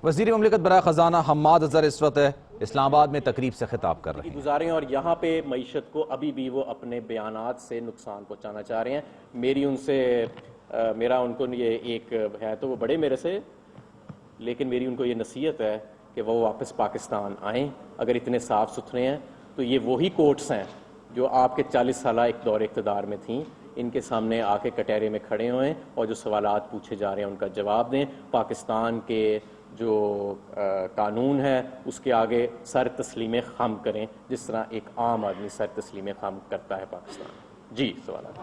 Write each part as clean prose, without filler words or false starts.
وزیر مملکت برائے خزانہ حماد اظہر اس وقت اسلام آباد میں تقریب سے خطاب کر رہے ہیں گزارے ہیں اور یہاں پہ معیشت کو ابھی بھی وہ اپنے بیانات سے نقصان پہنچانا چاہ رہے ہیں. میرا ان کو یہ ایک ہے تو وہ بڑے میرے سے، لیکن میری ان کو یہ نصیحت ہے کہ وہ واپس پاکستان آئیں. اگر اتنے صاف ستھرے ہیں تو یہ وہی کورٹس ہیں جو آپ کے 40 سالہ ایک دور اقتدار میں تھیں، ان کے سامنے آ کے کٹہرے میں کھڑے ہوئے اور جو سوالات پوچھے جا رہے ہیں ان کا جواب دیں. پاکستان کے جو قانون ہے اس کے آگے سر تسلیم خم کریں، جس طرح ایک عام آدمی سر تسلیم خم کرتا ہے پاکستان. جی سوالات.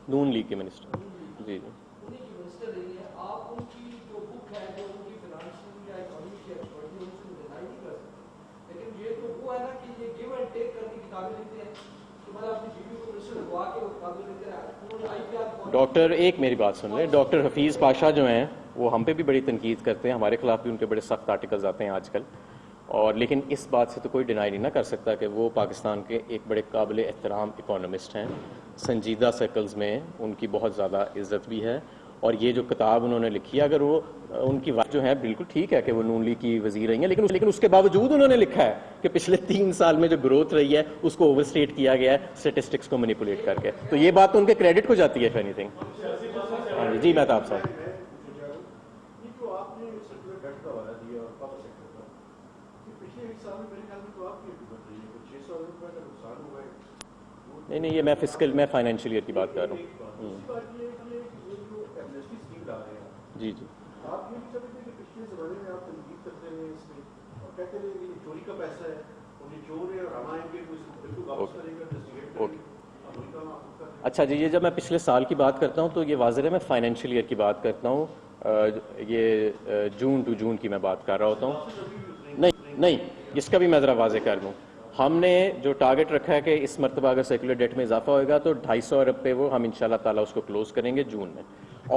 نون لیگ کے منسٹر. جی جی ڈاکٹر ایک میری بات سن لیں. ڈاکٹر حفیظ پاشا جو ہیں وہ ہم پہ بھی بڑی تنقید کرتے ہیں، ہمارے خلاف بھی ان کے بڑے سخت آرٹیکلز آتے ہیں آج کل، اور لیکن اس بات سے تو کوئی ڈینائی نہیں نہ کر سکتا کہ وہ پاکستان کے ایک بڑے قابل احترام اکانومسٹ ہیں. سنجیدہ سرکلز میں ان کی بہت زیادہ عزت بھی ہے، اور یہ جو کتاب انہوں نے لکھی ہے، اگر وہ ان کی جو ہے بالکل ٹھیک ہے کہ وہ نون لیگ کی وزیر رہی ہیں، لیکن اس کے باوجود انہوں نے لکھا ہے کہ پچھلے 3 سال میں جو گروتھ رہی ہے اس کو اوور اسٹیٹ کیا گیا ہے اسٹیٹسٹکس کو مینیپولیٹ کر کے. تو یہ بات تو ان کے کریڈٹ کو جاتی ہے. Any thing. جی مہتاب صاحب. نہیں یہ میں فائنینشیل ایئر کی بات کر رہا ہوں. جی جی اچھا جی. یہ جب میں پچھلے سال کی بات کرتا ہوں تو یہ واضح ہے میں فائنینشیل ایئر کی بات کرتا ہوں. یہ جون ٹو جون کی میں بات کر رہا ہوتا ہوں. نہیں اس کا بھی میں ذرا واضح کر دوں. ہم نے جو ٹارگٹ رکھا ہے کہ اس مرتبہ اگر سیکولر ڈیٹ میں اضافہ ہوئے گا تو 250 ارب پہ وہ ہم انشاءاللہ تعالیٰ اس کو کلوز کریں گے جون میں،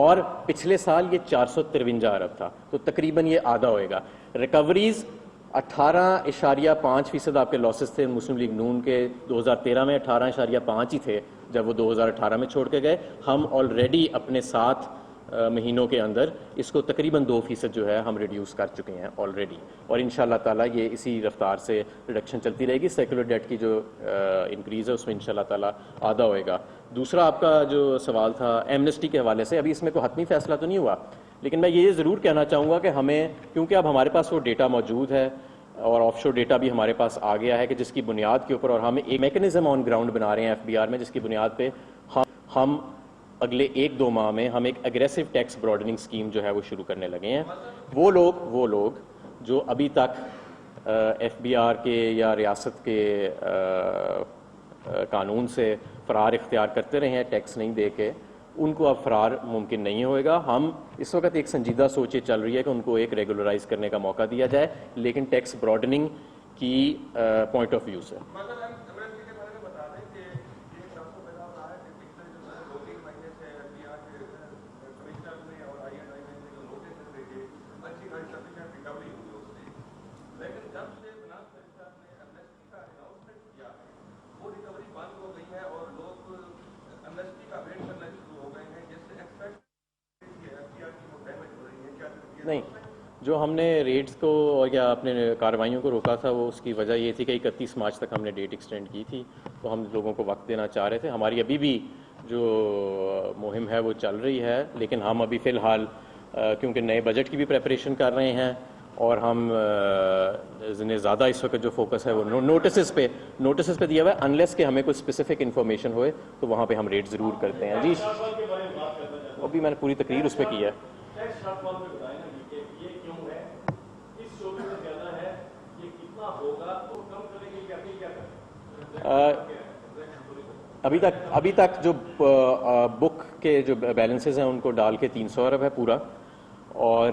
اور پچھلے سال یہ 453 ارب تھا تو تقریباً یہ آدھا ہوئے گا. ریکوریز 18.5% آپ کے لاسز تھے مسلم لیگ نون کے 2013 میں 18.5 ہی تھے جب وہ 2018 میں چھوڑ کے گئے. ہم آلریڈی اپنے 7 مہینوں کے اندر اس کو تقریباً 2% جو ہے ہم ریڈیوس کر چکے ہیں آلریڈی، اور انشاءاللہ تعالیٰ یہ اسی رفتار سے ریڈکشن چلتی رہے گی. سیکولر ڈیٹ کی جو انکریز ہے اس میں انشاءاللہ تعالیٰ آدھا ہوئے گا. دوسرا آپ کا جو سوال تھا ایمنسٹی کے حوالے سے، ابھی اس میں کوئی حتمی فیصلہ تو نہیں ہوا، لیکن میں یہ ضرور کہنا چاہوں گا کہ ہمیں، کیونکہ اب ہمارے پاس وہ ڈیٹا موجود ہے اور آف شور ڈیٹا بھی ہمارے پاس آ گیا ہے کہ جس کی بنیاد کے اوپر، اور ہم ایک میکنزم آن گراؤنڈ بنا رہے ہیں FBR میں، جس کی بنیاد پہ ہم اگلے 1-2 ماہ میں ہم ایک اگریسو ٹیکس براڈننگ اسکیم جو ہے وہ شروع کرنے لگے ہیں. وہ لوگ جو ابھی تک FBR کے یا ریاست کے قانون سے فرار اختیار کرتے رہے ہیں ٹیکس نہیں دے کے، ان کو اب فرار ممکن نہیں ہوئے گا. ہم اس وقت ایک سنجیدہ سوچ یہ چل رہی ہے کہ ان کو ایک ریگولرائز کرنے کا موقع دیا جائے، لیکن ٹیکس براڈننگ کی پوائنٹ آف ویو سے. نہیں، جو ہم نے ریڈز کو یا اپنے کارروائیوں کو روکا تھا وہ اس کی وجہ یہ تھی کہ 31 مارچ تک ہم نے ڈیٹ ایکسٹینڈ کی تھی، تو ہم لوگوں کو وقت دینا چاہ رہے تھے. ہماری ابھی بھی جو مہم ہے وہ چل رہی ہے، لیکن ہم ابھی فی الحال کیونکہ نئے بجٹ کی بھی پریپریشن کر رہے ہیں اور ہم زیادہ اس وقت جو فوکس ہے وہ نوٹسز پہ دیا ہوا ہے. انلیس کہ ہمیں کوئی اسپیسیفک انفارمیشن ہوئے تو وہاں پہ ہم ریڈ ضرور کرتے ہیں. جی ابھی میں نے پوری تقریر اس پہ کی ہے. ابھی تک جو بک کے جو بیلنسز ہیں ان کو ڈال کے 300 ارب ہے پورا، اور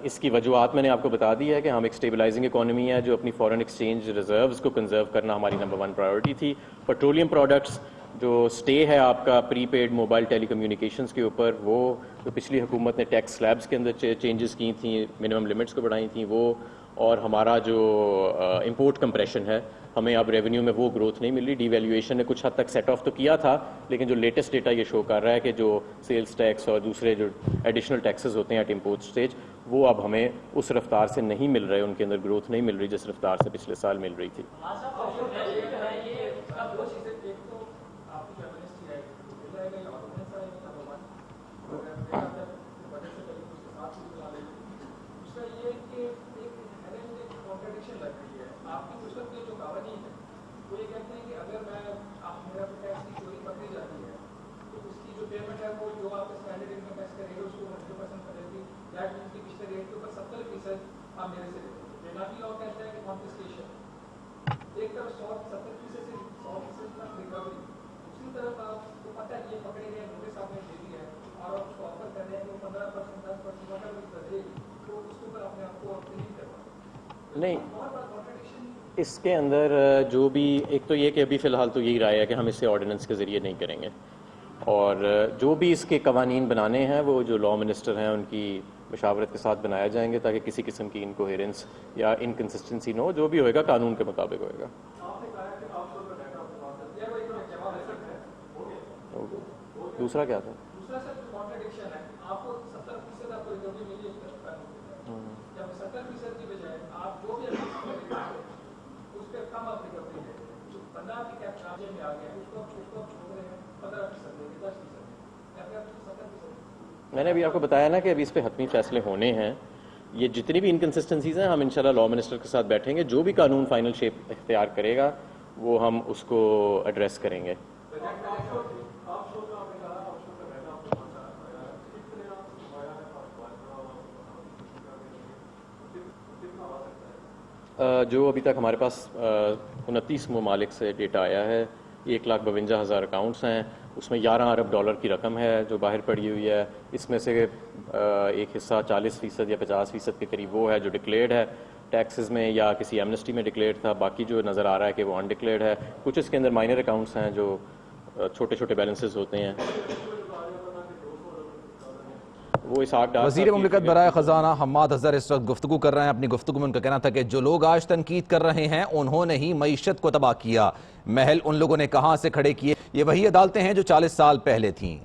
اس کی وجوہات میں نے آپ کو بتا دی ہے کہ ہم ایک اسٹیبلائزنگ اکانومی ہے جو اپنی فارن ایکسچینج ریزروز کو کنزرو کرنا ہماری نمبر 1 پرائیورٹی تھی. پیٹرولیم پروڈکٹس جو سٹے ہے آپ کا پری پیڈ موبائل ٹیلی کمیونیکیشنز کے اوپر، وہ جو پچھلی حکومت نے ٹیکس سلیبس کے اندر چینجز کی تھیں، منیمم لمٹس کو بڑھائی تھیں وہ، اور ہمارا جو امپورٹ کمپریشن ہے ہمیں اب ریونیو میں وہ گروتھ نہیں مل رہی. ڈی ویلیویشن نے کچھ حد تک سیٹ آف تو کیا تھا, لیکن جو لیٹسٹ ڈیٹا یہ شو کر رہا ہے کہ جو سیلز ٹیکس اور دوسرے جو ایڈیشنل ٹیکسز ہوتے ہیں ایٹ امپورٹ اسٹیج, وہ اب ہمیں اس رفتار سے نہیں مل رہے, ان کے اندر گروتھ نہیں مل رہی جس رفتار سے پچھلے سال مل رہی تھی. نہیں, اس کے اندر جو بھی ایک تو یہ کہ ابھی فی الحال تو یہی رائے ہے کہ ہم اسے آرڈیننس کے ذریعے نہیں کریں گے, اور جو بھی اس کے قوانین بنانے ہیں وہ جو لا منسٹر ہیں ان کی مشاورت کے ساتھ بنایا جائیں گے تاکہ کسی قسم کی انکوہیرنس یا انکنسسٹنسی نہ ہو. جو بھی ہوئے گا قانون کے مطابق ہوئے گا. دوسرا کیا تھا؟ میں نے ابھی آپ کو بتایا نا کہ ابھی اس پہ حتمی فیصلے ہونے ہیں. یہ جتنی بھی انکنسسٹنسیز ہیں ہم انشاءاللہ لا منسٹر کے ساتھ بیٹھیں گے, جو بھی قانون فائنل شیپ اختیار کرے گا وہ ہم اس کو ایڈریس کریں گے. جو ابھی تک ہمارے پاس 29 ممالک سے ڈیٹا آیا ہے, 1,52,000 اکاؤنٹس ہیں, اس میں $11 ارب کی رقم ہے جو باہر پڑی ہوئی ہے. اس میں سے ایک حصہ 40% یا 50% کے قریب وہ ہے جو ڈکلیئرڈ ہے ٹیکسز میں یا کسی ایمنسٹی میں ڈکلیئرڈ تھا. باقی جو نظر آ رہا ہے کہ وہ انڈکلیئرڈ ہے. کچھ اس کے اندر مائنر اکاؤنٹس ہیں جو چھوٹے چھوٹے بیلنسز ہوتے ہیں. وزیر مملکت برائے خزانہ حماد اظہر اس وقت گفتگو کر رہے ہیں. اپنی گفتگو میں ان کا کہنا تھا کہ جو لوگ آج تنقید کر رہے ہیں انہوں نے ہی معیشت کو تباہ کیا. محل ان لوگوں نے کہاں سے کھڑے کیے؟ یہ وہی عدالتیں ہیں جو 40 سال پہلے تھیں.